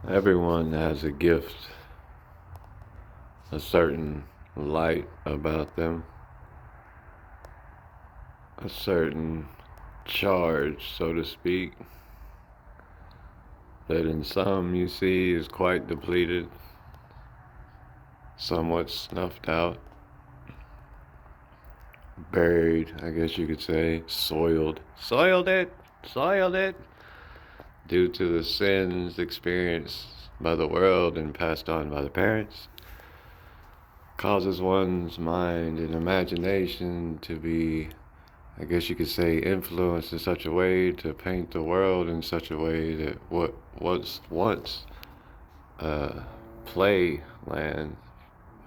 Everyone has a gift, a certain light about them, a certain charge, so to speak, that in some you see is quite depleted, somewhat snuffed out, buried, I guess you could say, soiled it, due to the sins experienced by the world and passed on by the parents. Causes one's mind and imagination to be, I guess you could say, influenced in such a way to paint the world in such a way that what was once a playland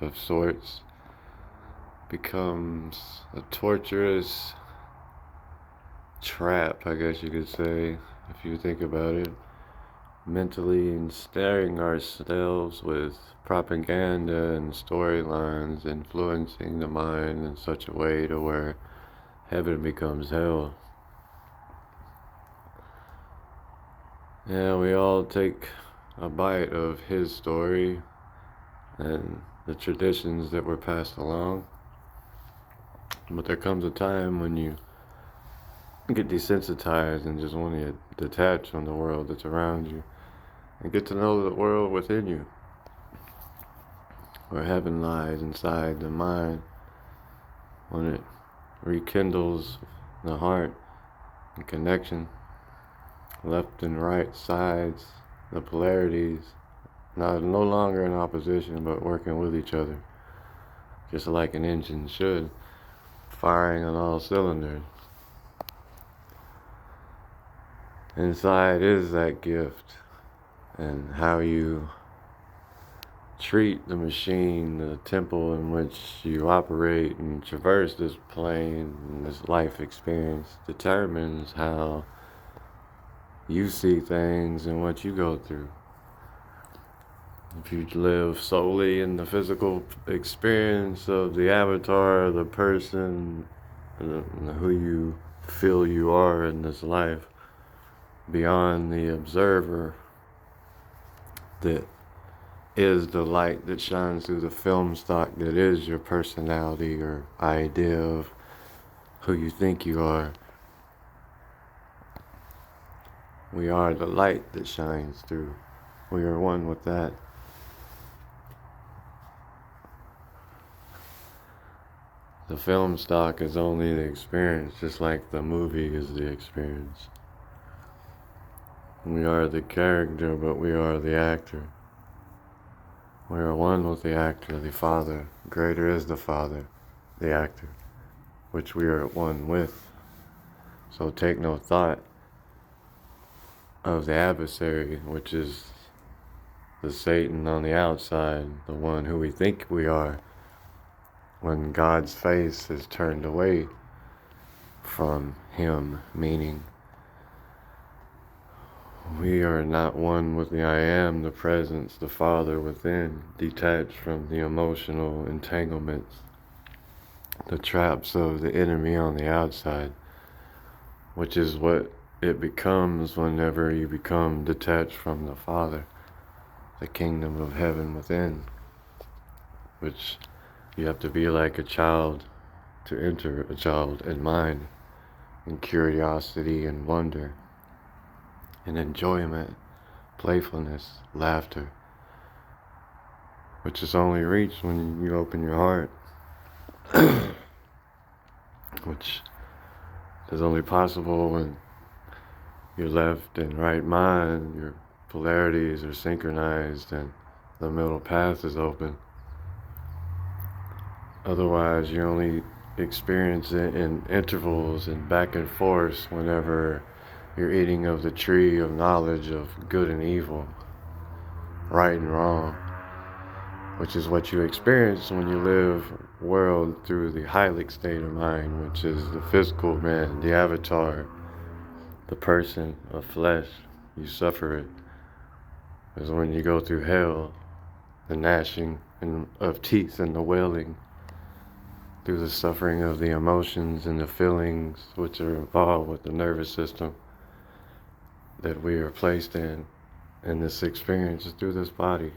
of sorts becomes a torturous trap, I guess you could say, if you think about it. Mentally ensnaring ourselves with propaganda and storylines, influencing the mind in such a way to where heaven becomes hell. Yeah, we all take a bite of his story and the traditions that were passed along. But there comes a time when you get desensitized and just want to detach from the world that's around you and get to know the world within you, where heaven lies inside the mind when it rekindles the heart and connection, left and right sides, the polarities, no longer in opposition but working with each other, just like an engine should, firing on all cylinders. Inside is that gift, and how you treat the machine, the temple in which you operate and traverse this plane and this life experience determines how you see things and what you go through. If you live solely in the physical experience of the avatar, the person, who you feel you are in this life, beyond the observer that is the light that shines through the film stock that is your personality or idea of who you think you are. We are the light that shines through. We are one with that. The film stock is only the experience, just like the movie is the experience. We are the character, but we are the actor. We are one with the actor, the Father. Greater is the Father, the actor, which we are at one with. So take no thought of the adversary, which is the Satan on the outside, the one who we think we are, when God's face is turned away from him, meaning we are not one with the I Am, the presence, the Father within, detached from the emotional entanglements, the traps of the enemy on the outside, which is what it becomes whenever you become detached from the Father, the kingdom of heaven within, which you have to be like a child to enter a child in mind, in curiosity and wonder, and enjoyment, playfulness, laughter, which is only reached when you open your heart, which is only possible when your left and right mind, your polarities are synchronized and the middle path is open. Otherwise, you only experience it in intervals and back and forth whenever you're eating of the tree of knowledge of good and evil, right and wrong, which is what you experience when you live world through the Hylic state of mind, which is the physical man, the avatar, the person of flesh. You suffer it. Because when you go through hell, the gnashing of teeth and the wailing, through the suffering of the emotions and the feelings which are involved with the nervous system that we are placed in, in this experience is through this body.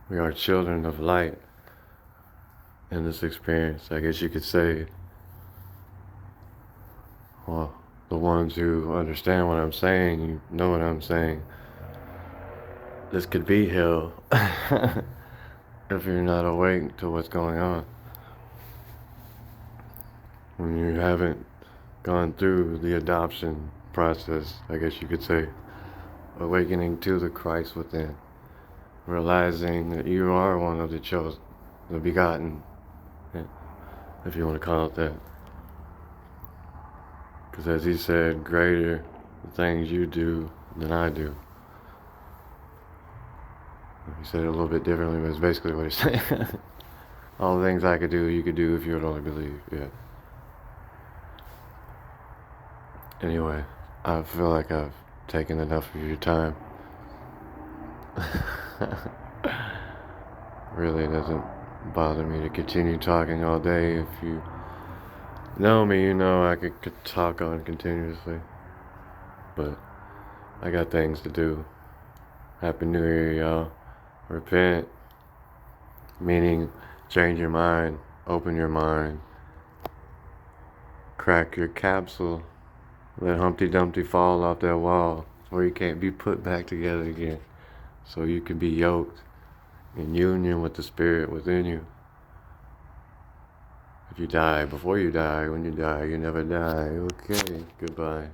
We are children of light in this experience, I guess you could say. Well, the ones who understand what I'm saying, you know what I'm saying. This could be hell if you're not awake to what's going on. When you haven't gone through the adoption process, I guess you could say, awakening to the Christ within, realizing that you are one of the chosen, the begotten, if you want to call it that. Because as he said, greater the things you do than I do. He said it a little bit differently, but it's basically what he's saying. All the things I could do, you could do if you would only believe, yeah. Anyway, I feel like I've taken enough of your time. Really doesn't bother me to continue talking all day. If you know me, you know I could talk on continuously. But I got things to do. Happy New Year, y'all. Repent, meaning change your mind, open your mind, crack your capsule, let Humpty Dumpty fall off that wall where he can't be put back together again, so you can be yoked in union with the spirit within you. If you die, before you die, when you die, you never die. Okay, goodbye.